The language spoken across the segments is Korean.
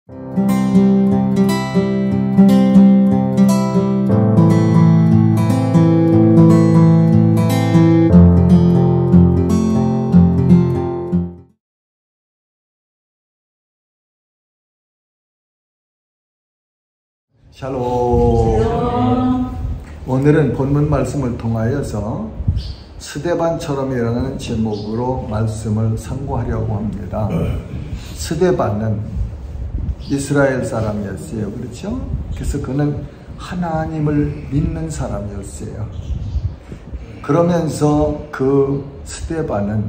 샬롬. 오늘은 본문 말씀을 통하여서 스데반처럼이라는 제목으로 말씀을 상고하려고 합니다. 스데반은 이스라엘 사람이었어요. 그렇죠? 그래서 그는 하나님을 믿는 사람이었어요. 그러면서 그 스데반은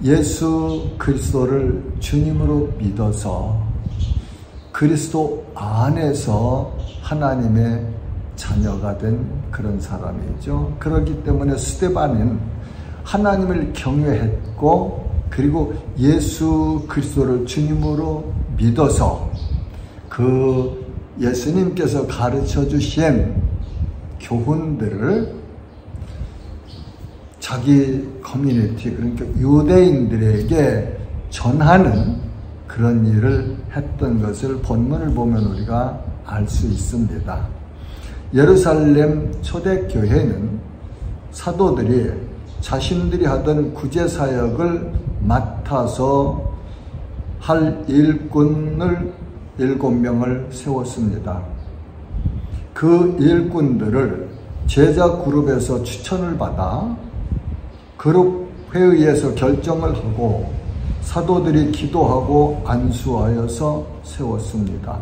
예수 그리스도를 주님으로 믿어서 그리스도 안에서 하나님의 자녀가 된 그런 사람이죠. 그렇기 때문에 스데반은 하나님을 경외했고, 그리고 예수 그리스도를 주님으로 믿어서 그 예수님께서 가르쳐 주신 교훈들을 자기 커뮤니티, 그러니까 유대인들에게 전하는 그런 일을 했던 것을 본문을 보면 우리가 알 수 있습니다. 예루살렘 초대교회는 사도들이 자신들이 하던 구제사역을 맡아서 할 일꾼을 7명을 세웠습니다. 그 일꾼들을 제자 그룹에서 추천을 받아 그룹 회의에서 결정을 하고 사도들이 기도하고 안수하여서 세웠습니다.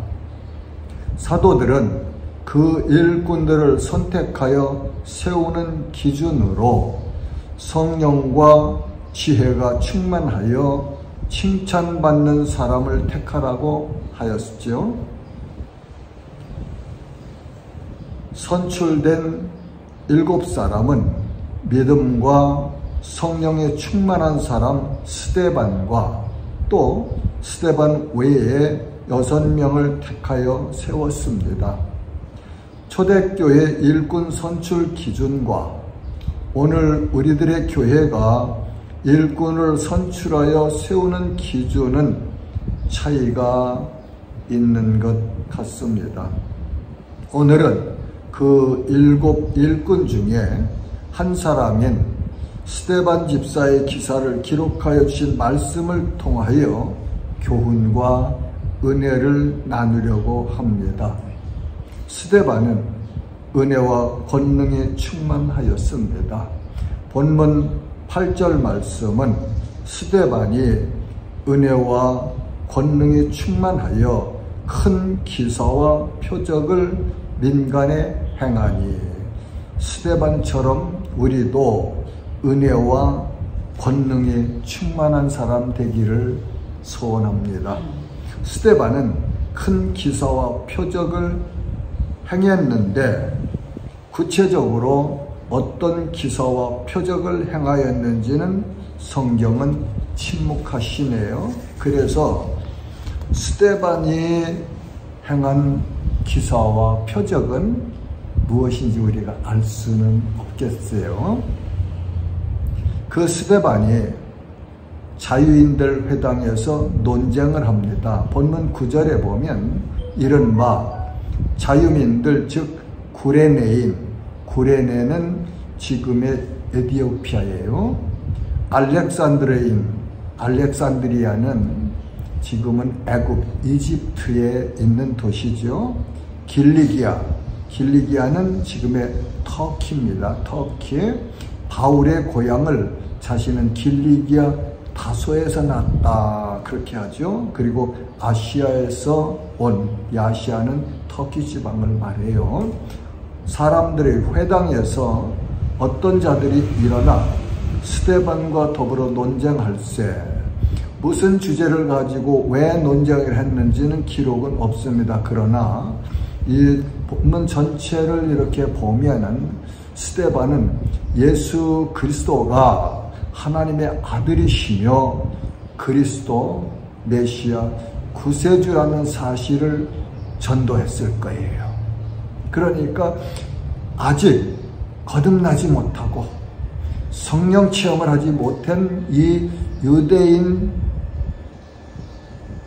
사도들은 그 일꾼들을 선택하여 세우는 기준으로 성령과 지혜가 충만하여 칭찬받는 사람을 택하라고 하였죠. 선출된 7사람은 믿음과 성령에 충만한 사람 스데반과 또 스데반 외에 6명을 택하여 세웠습니다. 초대교회 일꾼 선출 기준과 오늘 우리들의 교회가 일꾼을 선출하여 세우는 기준은 차이가 있는 것 같습니다. 오늘은 그 7 일꾼 중에 한 사람인 스데반 집사의 기사를 기록하여 주신 말씀을 통하여 교훈과 은혜를 나누려고 합니다. 스데반은 은혜와 권능에 충만하였습니다. 본문 8절 말씀은 스데반이 은혜와 권능에 충만하여 큰 기사와 표적을 민간에 행하니, 스데반처럼 우리도 은혜와 권능에 충만한 사람 되기를 소원합니다. 스데반은 큰 기사와 표적을 행했는데 구체적으로 어떤 기사와 표적을 행하였는지는 성경은 침묵하시네요. 그래서 스데반이 행한 기사와 표적은 무엇인지 우리가 알 수는 없겠어요. 그 스데반이 자유인들 회당에서 논쟁을 합니다. 본문 9절에 보면 이른바 자유민들, 즉 구레네인, 구레네는 지금의 에티오피아예요. 알렉산드레인, 알렉산드리아는 지금은 애굽, 이집트에 있는 도시죠. 길리기아, 길리기아는 지금의 터키입니다. 터키. 바울의 고향을 자신은 길리기아 다소에서 났다, 그렇게 하죠. 그리고 아시아에서 온, 야시아는 터키 지방을 말해요. 사람들의 회당에서 어떤 자들이 일어나 스데반과 더불어 논쟁할세. 무슨 주제를 가지고 왜 논쟁을 했는지는 기록은 없습니다. 그러나 이 본문 전체를 이렇게 보면은 스데반은 예수 그리스도가 하나님의 아들이시며 그리스도 메시아 구세주라는 사실을 전도했을 거예요. 그러니까 아직 거듭나지 못하고 성령 체험을 하지 못한 이 유대인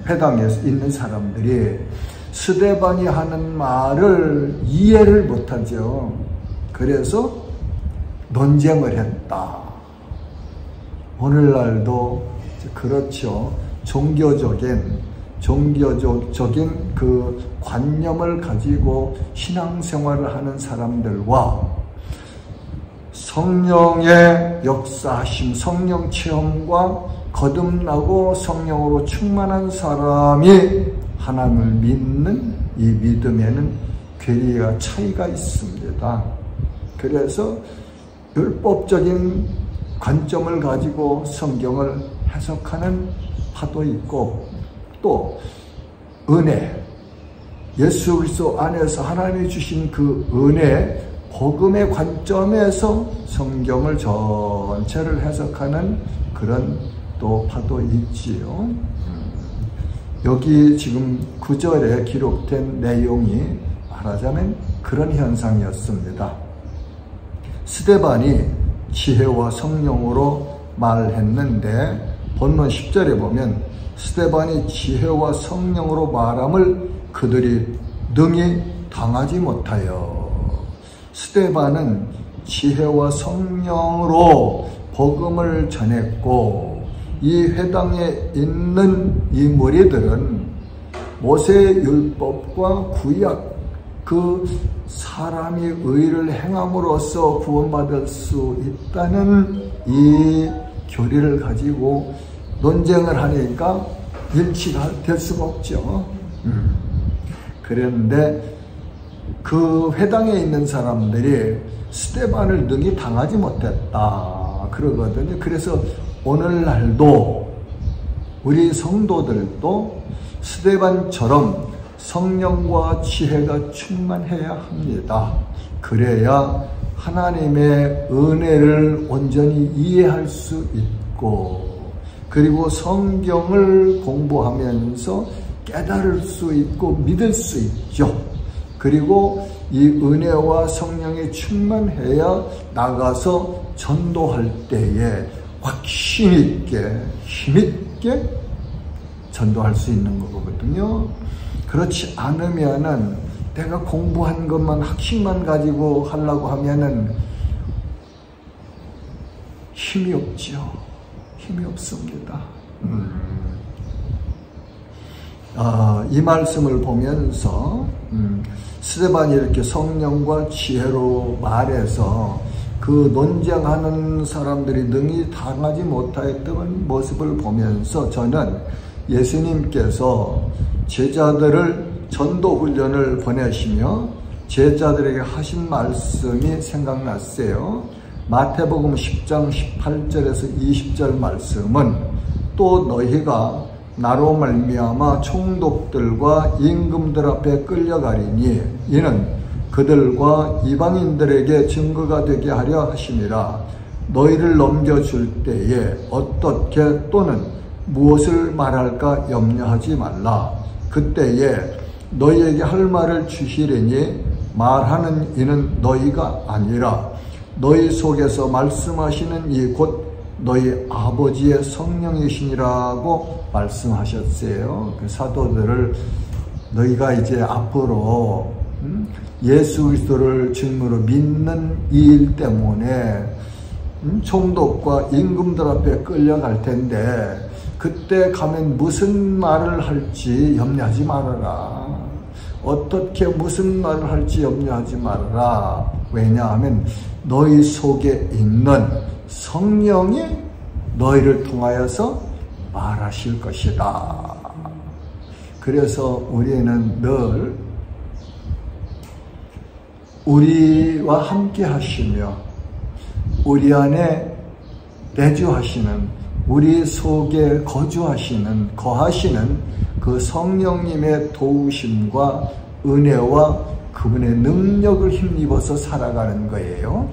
회당에 있는 사람들이 스데반이 하는 말을 이해를 못하죠. 그래서 논쟁을 했다. 오늘날도 그렇죠. 종교적인 그 관념을 가지고 신앙생활을 하는 사람들과 성령의 역사하심, 성령 체험과 거듭나고 성령으로 충만한 사람이 하나님을 믿는 이 믿음에는 괴리가 차이가 있습니다. 그래서 율법적인 관점을 가지고 성경을 해석하는 파도 있고, 또 은혜, 예수 그리스도 안에서 하나님이 주신 그 은혜, 복음의 관점에서 성경을 전체를 해석하는 그런 또 파도 있지요. 여기 지금 9절에 기록된 내용이 말하자면 그런 현상이었습니다. 스데반이 지혜와 성령으로 말했는데, 본문 10절에 보면 스데반이 지혜와 성령으로 말함을 그들이 능히 당하지 못하여. 스데반은 지혜와 성령으로 복음을 전했고, 이 회당에 있는 이 무리들은 모세의 율법과 구약, 그 사람이 의를 행함으로써 구원받을 수 있다는 이 교리를 가지고 논쟁을 하니까 일치가 될 수가 없죠. 그런데 그 회당에 있는 사람들이 스데반을 능히 당하지 못했다 그러거든요. 그래서 오늘날도 우리 성도들도 스데반처럼 성령과 지혜가 충만해야 합니다. 그래야 하나님의 은혜를 온전히 이해할 수 있고, 그리고 성경을 공부하면서 깨달을 수 있고 믿을 수 있죠. 그리고 이 은혜와 성령이 충만해야 나가서 전도할 때에 확신 있게, 힘있게 전도할 수 있는 거거든요. 그렇지 않으면은 내가 공부한 것만, 학식만 가지고 하려고 하면은 힘이 없죠. 힘이 없습니다. 이 말씀을 보면서 스데반이 이렇게 성령과 지혜로 말해서 그 논쟁하는 사람들이 능히 당하지 못하였던 모습을 보면서 저는 예수님께서 제자들을 전도훈련을 보내시며 제자들에게 하신 말씀이 생각났어요. 마태복음 10장 18절에서 20절 말씀은 또 너희가 나로 말미암아 총독들과 임금들 앞에 끌려가리니 이는 그들과 이방인들에게 증거가 되게 하려 하심이라. 너희를 넘겨줄 때에 어떻게 또는 무엇을 말할까 염려하지 말라. 그때에 너희에게 할 말을 주시리니 말하는 이는 너희가 아니라 너희 속에서 말씀하시는 이 곧 너희 아버지의 성령이시니라고 말씀하셨어요. 그 사도들을 너희가 이제 앞으로 예수 그리스도를 증거로 믿는 이 일 때문에 총독과 임금들 앞에 끌려갈 텐데 그때 가면 무슨 말을 할지 염려하지 말아라. 어떻게 무슨 말을 할지 염려하지 말아라. 왜냐하면 너희 속에 있는 성령이 너희를 통하여서 말하실 것이다. 그래서 우리는 늘 우리와 함께 하시며 우리 안에 내주하시는, 우리 속에 거주하시는, 거하시는 그 성령님의 도우심과 은혜와 그분의 능력을 힘입어서 살아가는 거예요.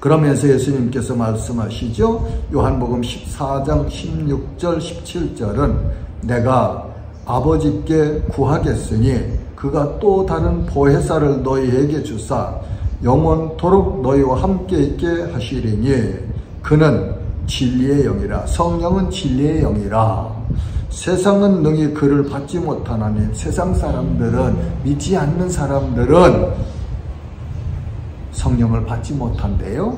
그러면서 예수님께서 말씀하시죠. 요한복음 14장 16절 17절은 내가 아버지께 구하겠으니 그가 또 다른 보혜사를 너희에게 주사 영원토록 너희와 함께 있게 하시리니 그는 진리의 영이라. 성령은 진리의 영이라. 세상은 능히 그를 받지 못하나니, 세상 사람들은, 믿지 않는 사람들은 성령을 받지 못한대요.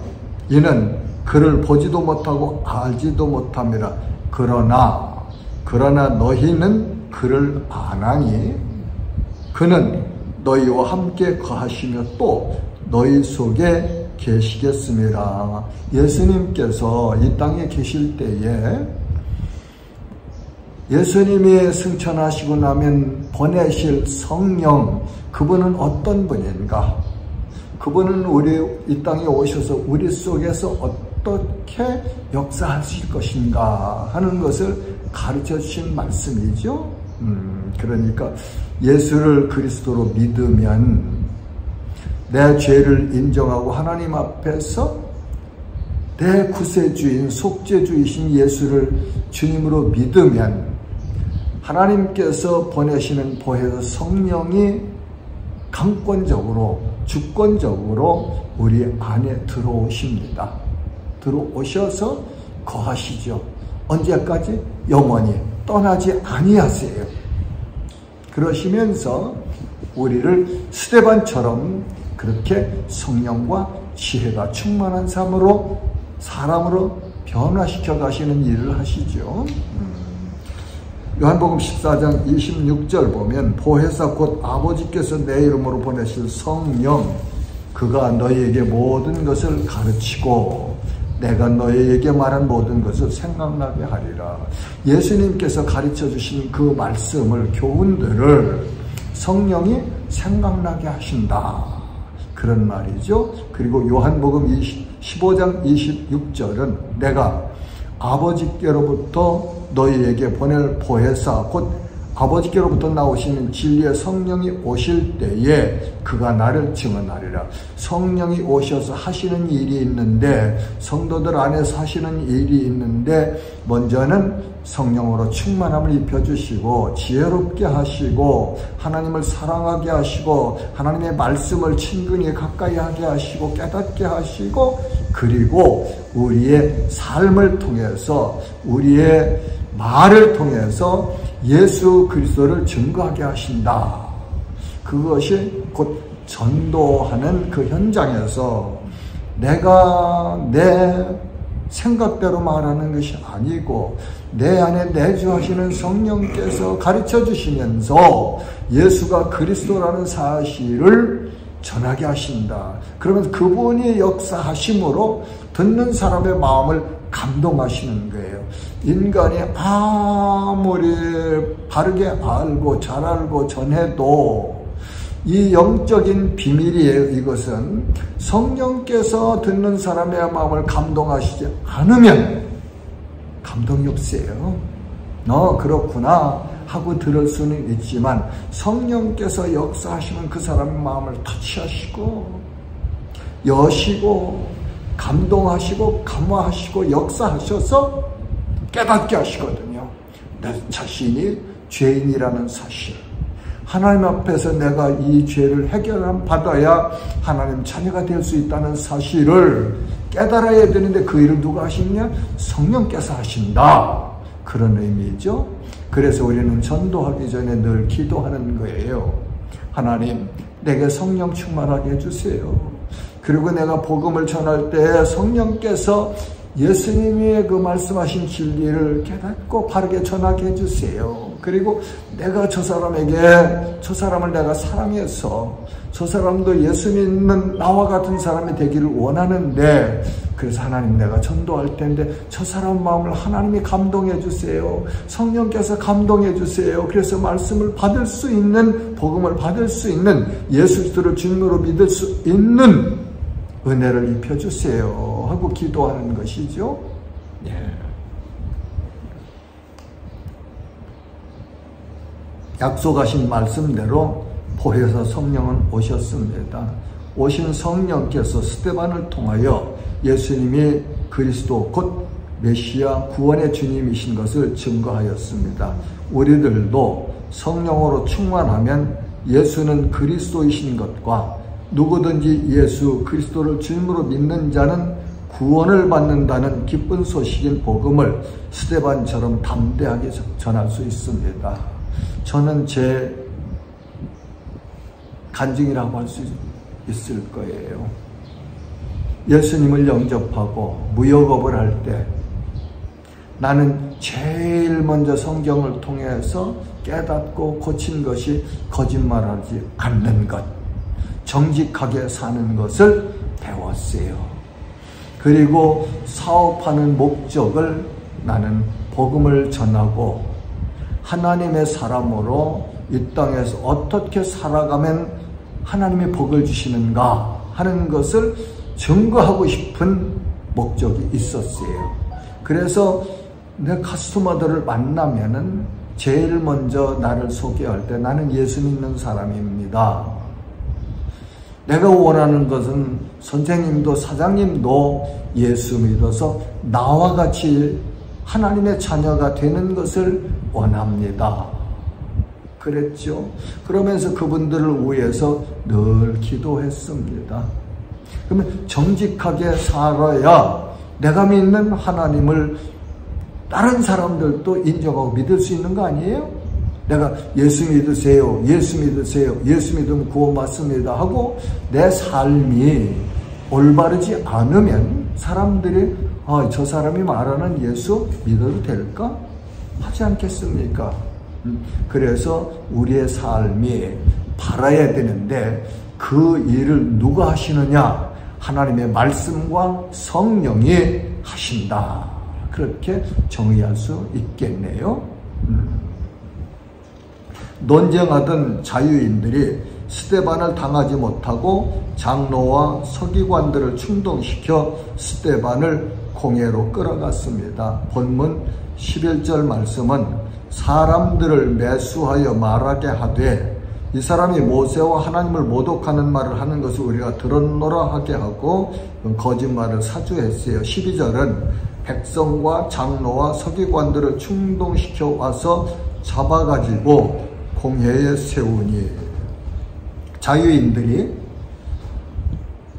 이는 그를 보지도 못하고 알지도 못함이라. 그러나 너희는 그를 아나니 그는 너희와 함께 거하시며 또 너희 속에 계시겠음이라. 예수님께서 이 땅에 계실 때에 예수님이 승천하시고 나면 보내실 성령, 그분은 어떤 분인가? 그분은 이 땅에 오셔서 우리 속에서 어떻게 역사하실 것인가 하는 것을 가르쳐 주신 말씀이죠. 그러니까 예수를 그리스도로 믿으면 내 죄를 인정하고 하나님 앞에서 내 구세주인, 속죄주이신 예수를 주님으로 믿으면 하나님께서 보내시는 보혜사 성령이 강권적으로, 주권적으로 우리 안에 들어오십니다. 들어오셔서 거하시죠. 언제까지? 영원히 떠나지 아니하세요. 그러시면서 우리를 스데반처럼 그렇게 성령과 지혜가 충만한 사람으로 변화시켜 가시는 일을 하시죠. 요한복음 14장 26절 보면 보혜사 곧 아버지께서 내 이름으로 보내실 성령, 그가 너희에게 모든 것을 가르치고 내가 너희에게 말한 모든 것을 생각나게 하리라. 예수님께서 가르쳐 주신 그 말씀을, 교훈들을 성령이 생각나게 하신다, 그런 말이죠. 그리고 요한복음 15장 26절은 내가 아버지께로부터 너희에게 보낼 보혜사, 곧 아버지께로부터 나오시는 진리의 성령이 오실 때에 그가 나를 증언하리라. 성령이 오셔서 하시는 일이 있는데, 성도들 안에서 하시는 일이 있는데, 먼저는 성령으로 충만함을 입혀주시고 지혜롭게 하시고 하나님을 사랑하게 하시고 하나님의 말씀을 친근히 가까이 하게 하시고 깨닫게 하시고, 그리고 우리의 삶을 통해서, 우리의 말을 통해서 예수 그리스도를 증거하게 하신다. 그것이 곧 전도하는 그 현장에서 내가 내 생각대로 말하는 것이 아니고 내 안에 내주하시는 성령께서 가르쳐 주시면서 예수가 그리스도라는 사실을 전하게 하신다. 그러면 그분이 역사하심으로 듣는 사람의 마음을 감동하시는 거예요. 인간이 아무리 바르게 알고 잘 알고 전해도 이 영적인 비밀이에요. 이것은 성령께서 듣는 사람의 마음을 감동하시지 않으면 감동이 없어요. 그렇구나 하고 들을 수는 있지만 성령께서 역사하시는 그 사람의 마음을 터치하시고 여시고 감동하시고 감화하시고 역사하셔서 깨닫게 하시거든요. 내 자신이 죄인이라는 사실, 하나님 앞에서 내가 이 죄를 해결함 받아야 하나님 자녀가 될 수 있다는 사실을 깨달아야 되는데 그 일을 누가 하시냐? 성령께서 하신다, 그런 의미죠. 그래서 우리는 전도하기 전에 늘 기도하는 거예요. 하나님, 내게 성령 충만하게 해주세요. 그리고 내가 복음을 전할 때 성령께서 예수님이 그 말씀하신 진리를 깨닫고 바르게 전하게 해주세요. 그리고 내가 저 사람을 내가 사랑해서 저 사람도 예수 믿는 나와 같은 사람이 되기를 원하는데, 그래서 하나님, 내가 전도할 텐데 저 사람 마음을 하나님이 감동해 주세요. 성령께서 감동해 주세요. 그래서 말씀을 받을 수 있는, 복음을 받을 수 있는, 예수 그리스도를 주님으로 믿을 수 있는 은혜를 입혀주세요 하고 기도하는 것이죠. 예. 약속하신 말씀대로 보혜사 성령은 오셨습니다. 오신 성령께서 스데반을 통하여 예수님이 그리스도 곧 메시아 구원의 주님이신 것을 증거하였습니다. 우리들도 성령으로 충만하면 예수는 그리스도이신 것과 누구든지 예수 그리스도를 주님으로 믿는 자는 구원을 받는다는 기쁜 소식인 복음을 스데반처럼 담대하게 전할 수 있습니다. 저는 제 간증이라고 할 수 있을 거예요. 예수님을 영접하고 무역업을 할 때 나는 제일 먼저 성경을 통해서 깨닫고 고친 것이 거짓말하지 않는 것, 정직하게 사는 것을 배웠어요. 그리고 사업하는 목적을 나는 복음을 전하고 하나님의 사람으로 이 땅에서 어떻게 살아가면 하나님의 복을 주시는가 하는 것을 증거하고 싶은 목적이 있었어요. 그래서 내 카스토머들을 만나면은 제일 먼저 나를 소개할 때 나는 예수 믿는 사람입니다. 내가 원하는 것은 선생님도 사장님도 예수 믿어서 나와 같이 하나님의 자녀가 되는 것을 원합니다. 그랬죠. 그러면서 그분들을 위해서 늘 기도했습니다. 그러면 정직하게 살아야 내가 믿는 하나님을 다른 사람들도 인정하고 믿을 수 있는 거 아니에요? 내가 예수 믿으세요, 예수 믿으세요, 예수 믿으면 구원받습니다 하고 내 삶이 올바르지 않으면 사람들이 저 사람이 말하는 예수 믿어도 될까? 하지 않겠습니까? 그래서 우리의 삶이 바라야 되는데 그 일을 누가 하시느냐? 하나님의 말씀과 성령이 하신다. 그렇게 정의할 수 있겠네요. 논쟁하던 자유인들이 스데반을 당하지 못하고 장로와 서기관들을 충동시켜 스데반을 공회로 끌어갔습니다. 본문 11절 말씀은 사람들을 매수하여 말하게 하되 이 사람이 모세와 하나님을 모독하는 말을 하는 것을 우리가 들었노라 하게 하고 거짓말을 사주했어요. 12절은 백성과 장로와 서기관들을 충동시켜 와서 잡아가지고 공회에 세우니 자유인들이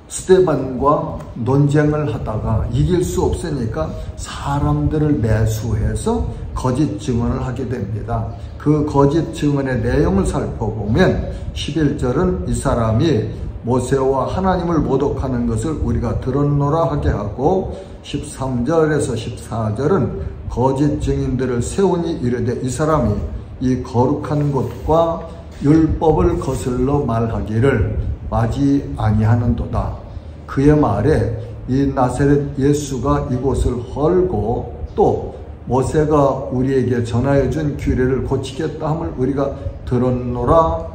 스데반과 논쟁을 하다가 이길 수 없으니까 사람들을 매수해서 거짓 증언을 하게 됩니다. 그 거짓 증언의 내용을 살펴보면 11절은 이 사람이 모세와 하나님을 모독하는 것을 우리가 들었노라 하게 하고 13절에서 14절은 거짓 증인들을 세우니 이르되 이 사람이 이 거룩한 곳과 율법을 거슬러 말하기를 마지 아니하는도다. 그의 말에 이 나사렛 예수가 이곳을 헐고 또 모세가 우리에게 전하여 준 규례를 고치겠다 함을 우리가 들었노라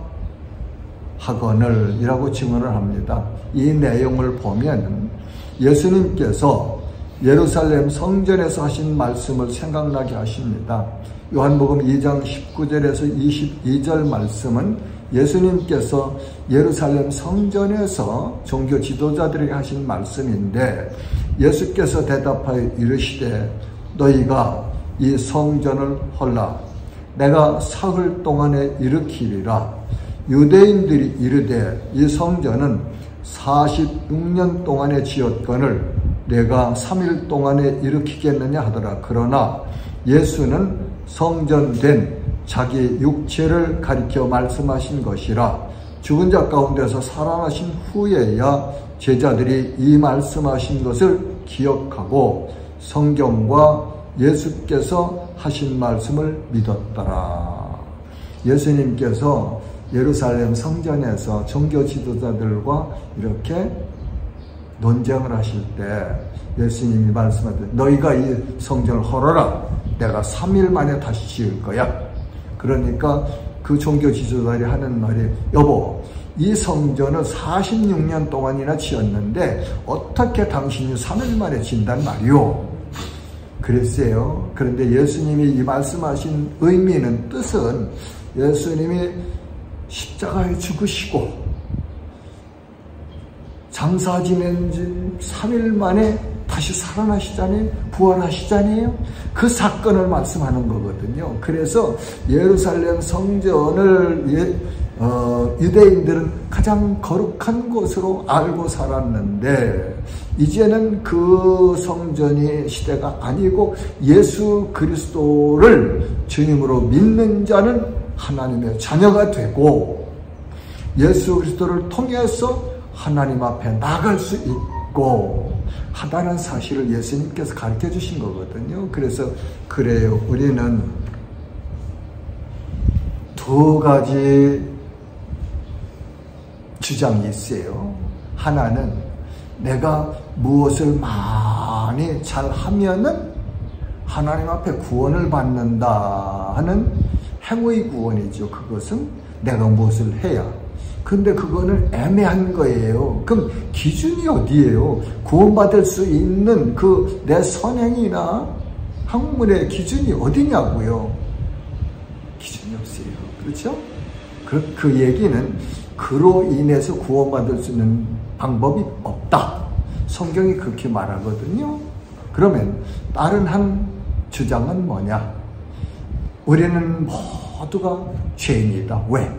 하거늘 이라고 증언을 합니다. 이 내용을 보면 예수님께서 예루살렘 성전에서 하신 말씀을 생각나게 하십니다. 요한복음 2장 19절에서 22절 말씀은 예수님께서 예루살렘 성전에서 종교 지도자들에게 하신 말씀인데 예수께서 대답하여 이르시되 너희가 이 성전을 헐라 내가 사흘 동안에 일으키리라. 유대인들이 이르되 이 성전은 46년 동안에 지었거늘 내가 3일 동안에 일으키겠느냐 하더라. 그러나 예수는 성전된 자기 육체를 가리켜 말씀하신 것이라. 죽은 자 가운데서 살아나신 후에야 제자들이 이 말씀하신 것을 기억하고 성경과 예수께서 하신 말씀을 믿었더라. 예수님께서 예루살렘 성전에서 종교 지도자들과 이렇게 논쟁을 하실 때 예수님이 말씀하듯 너희가 이 성전을 헐어라. 내가 3일 만에 다시 지을 거야. 그러니까 그 종교 지도자들이 하는 말이 여보 이 성전을 46년 동안이나 지었는데 어떻게 당신이 3일 만에 진단 말이오. 그랬어요. 그런데 예수님이 이 말씀하신 의미는 뜻은 예수님이 십자가에 죽으시고 장사 지낸 지 3일 만에 다시 살아나시잖아요. 부활하시잖아요. 그 사건을 말씀하는 거거든요. 그래서 예루살렘 성전을 유대인들은 가장 거룩한 곳으로 알고 살았는데 이제는 그 성전이 시대가 아니고 예수 그리스도를 주님으로 믿는 자는 하나님의 자녀가 되고 예수 그리스도를 통해서 하나님 앞에 나갈 수 있고 하다는 사실을 예수님께서 가르쳐 주신 거거든요. 그래서 그래요. 우리는 두 가지 주장이 있어요. 하나는 내가 무엇을 많이 잘하면은 하나님 앞에 구원을 받는다 하는 행위 구원이죠. 그것은 내가 무엇을 해야. 근데 그거는 애매한 거예요. 그럼 기준이 어디예요? 구원받을 수 있는 그 내 선행이나 학문의 기준이 어디냐고요? 기준이 없어요. 그렇죠? 그 얘기는 그로 인해서 구원받을 수 있는 방법이 없다. 성경이 그렇게 말하거든요. 그러면 다른 한 주장은 뭐냐? 우리는 모두가 죄인이다. 왜?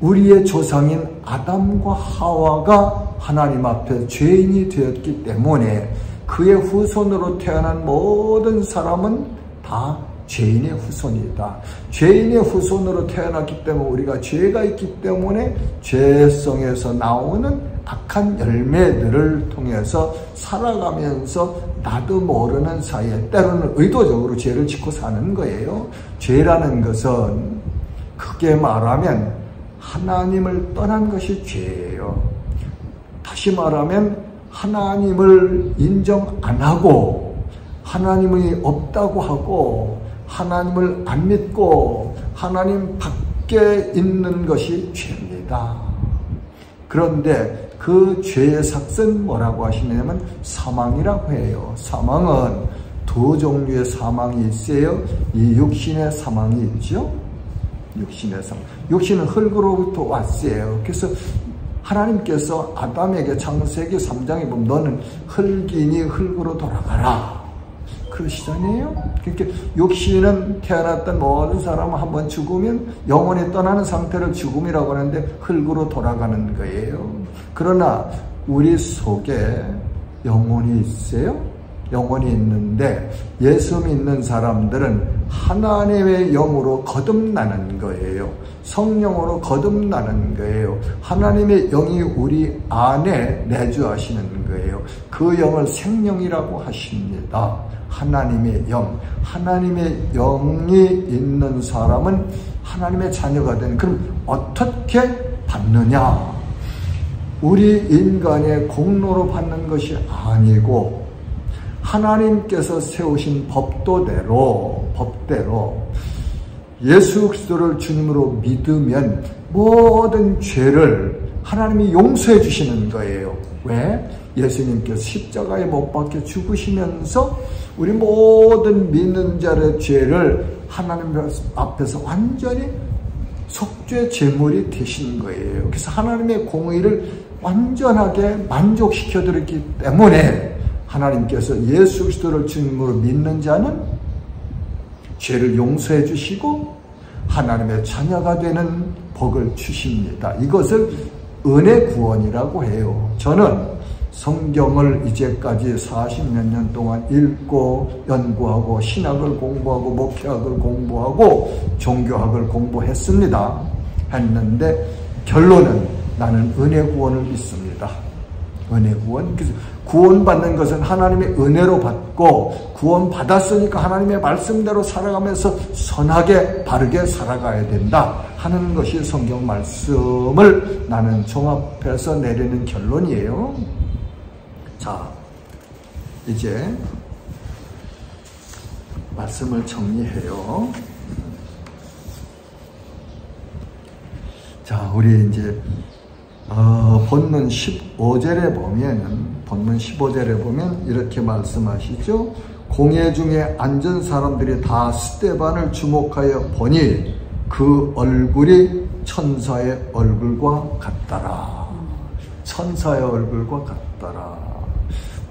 우리의 조상인 아담과 하와가 하나님 앞에 죄인이 되었기 때문에 그의 후손으로 태어난 모든 사람은 다 죄인의 후손이다. 죄인의 후손으로 태어났기 때문에 우리가 죄가 있기 때문에 죄성에서 나오는 악한 열매들을 통해서 살아가면서 나도 모르는 사이에 때로는 의도적으로 죄를 짓고 사는 거예요. 죄라는 것은 크게 말하면 하나님을 떠난 것이 죄예요. 다시 말하면 하나님을 인정 안 하고 하나님이 없다고 하고 하나님을 안 믿고 하나님 밖에 있는 것이 죄입니다. 그런데 그 죄의 삭은 뭐라고 하시냐면 사망이라고 해요. 사망은 두 종류의 사망이 있어요. 이 육신의 사망이 있죠. 육신의 사망. 육신은 흙으로부터 왔어요. 그래서 하나님께서 아담에게 창세기 3장에 보면 너는 흙이니 흙으로 돌아가라. 그러시잖아요. 그러니까 육신은 태어났던 모든 사람은 한번 죽으면 영혼이 떠나는 상태를 죽음이라고 하는데 흙으로 돌아가는 거예요. 그러나 우리 속에 영혼이 있어요. 영혼이 있는데 예수 믿는 사람들은 하나님의 영으로 거듭나는 거예요. 성령으로 거듭나는 거예요. 하나님의 영이 우리 안에 내주하시는 거예요. 그 영을 생명이라고 하십니다. 하나님의 영. 하나님의 영이 있는 사람은 하나님의 자녀가 되는. 그럼 어떻게 받느냐? 우리 인간의 공로로 받는 것이 아니고 하나님께서 세우신 법대로 예수 그리스도를 주님으로 믿으면 모든 죄를 하나님이 용서해 주시는 거예요. 왜? 예수님께서 십자가에 못 박혀 죽으시면서 우리 모든 믿는 자의 죄를 하나님 앞에서 완전히 속죄 제물이 되신 거예요. 그래서 하나님의 공의를 완전하게 만족시켜 드렸기 때문에 하나님께서 예수 그리스도를 주님으로 믿는 자는 죄를 용서해 주시고 하나님의 자녀가 되는 복을 주십니다. 이것을 은혜 구원이라고 해요. 저는 성경을 이제까지 40몇 년 동안 읽고 연구하고 신학을 공부하고 목회학을 공부하고 종교학을 공부했습니다. 했는데 결론은 나는 은혜 구원을 믿습니다. 은혜 구원. 그래서 구원받는 것은 하나님의 은혜로 받고 구원받았으니까 하나님의 말씀대로 살아가면서 선하게 바르게 살아가야 된다 하는 것이 성경 말씀을 나는 종합해서 내리는 결론이에요. 자, 이제 말씀을 정리해요. 자, 우리 이제 본문 15절에 보면 이렇게 말씀하시죠. 공회 중에 앉은 사람들이 다 스데반을 주목하여 보니 그 얼굴이 천사의 얼굴과 같더라. 천사의 얼굴과 같더라.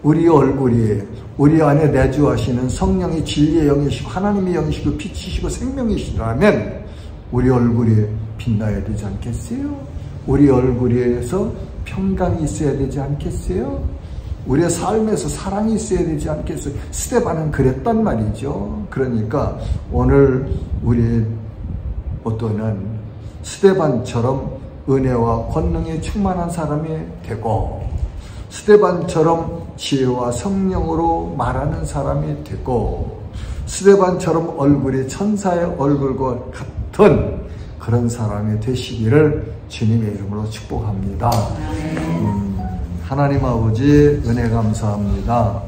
우리 얼굴이 우리 안에 내주하시는 성령이 진리의 영이시고 하나님의 영이시고 빛이시고 생명이시라면 우리 얼굴이 빛나야 되지 않겠어요? 우리 얼굴에서 평강이 있어야 되지 않겠어요? 우리의 삶에서 사랑이 있어야 되지 않겠어요? 스데반은 그랬단 말이죠. 그러니까 오늘 우리 모토는 스데반처럼 은혜와 권능에 충만한 사람이 되고, 스데반처럼 지혜와 성령으로 말하는 사람이 되고, 스데반처럼 얼굴이 천사의 얼굴과 같은 그런 사람이 되시기를 주님의 이름으로 축복합니다. 하나님 아버지 은혜 감사합니다.